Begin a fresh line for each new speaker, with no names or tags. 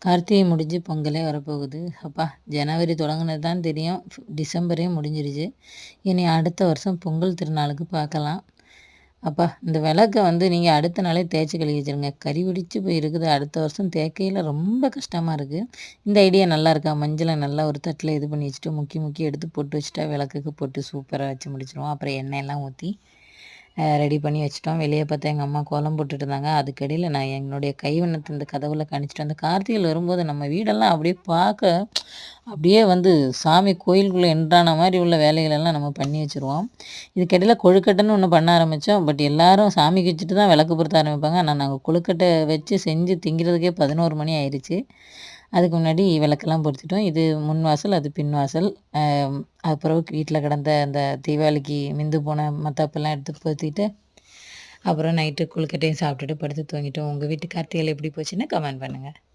கார்த்திகை முடிஞ்சு பொங்கலே வரப்போகுது. அப்பா! ஜனவரி தொடங்குனது தான் தெரியும். டிசம்பரே முடிஞ்சிருச்சு. இனி அடுத்த வருஷம் பொங்கல் திருநாளுக்கு பார்க்கலாம். அப்பா! இந்த விளக்க நீங்க அடுத்த நாளே தேய்ச்சு கழுவி வச்சுருங்க. கரி பிடிச்சு போய் இருக்குது. அடுத்த வருஷம் தேய்க்கையில ரொம்ப கஷ்டமா இருக்கு. இந்த ஐடியா நல்லா இருக்கா? மஞ்சள நல்லா ஒரு தட்டில இது பண்ணி வச்சுட்டு, முக்கி முக்கி எடுத்து போட்டு வச்சுட்டா, விளக்குக்கு போட்டு சூப்பரா வச்சு முடிச்சுருவோம். அப்புறம் எண்ணெயெல்லாம் ஊத்தி ரெடி பண்ணி வச்சுட்டோம். வெளிய பார்த்தா எங்க அம்மா கோலம் போட்டுட்டு இருந்தாங்க. அதுக்கிடையில நான் என்னுடைய கைவண்ணத்த இந்த கதவுல காணிச்சுட்டு அந்த கார்த்திகைல வரும்போது நம்ம வீடெல்லாம் அப்படியே பார்க்க அப்படியே சாமி கோயிலுக்குள்ள என்ட்ரான மாரி உள்ள வேலைகளெல்லாம் நம்ம பண்ணி வச்சுருவோம். இதுக்கிடையில கொழுக்கட்டைன்னு ஒண்ணு பண்ண ஆரம்பிச்சோம். பட் எல்லாரும் சாமிக்கு வச்சுட்டு தான் விளக்கு பொருத்த ஆரம்பிப்பாங்க. ஆனா நாங்க கொழுக்கட்டை வச்சு செஞ்சு திங்கிறதுக்கே 11 மணி ஆயிருச்சு. அதுக்கு முன்னாடி விளக்கெல்லாம் பொருத்திட்டோம். இது முன் வாசல், அது பின் வாசல். அப்புறம் வீட்ல கிடந்த அந்த தீபாவளிக்கு மிந்து போன மத்தாப்பெல்லாம் எடுத்து பொருத்திட்டு, அப்புறம் நைட்டு கொழுக்கட்டையும் சாப்பிட்டுட்டு படுத்து தூங்கிட்டோம். உங்க வீட்டு கார்த்திகைல எப்படி போச்சுன்னு கமெண்ட் பண்ணுங்க.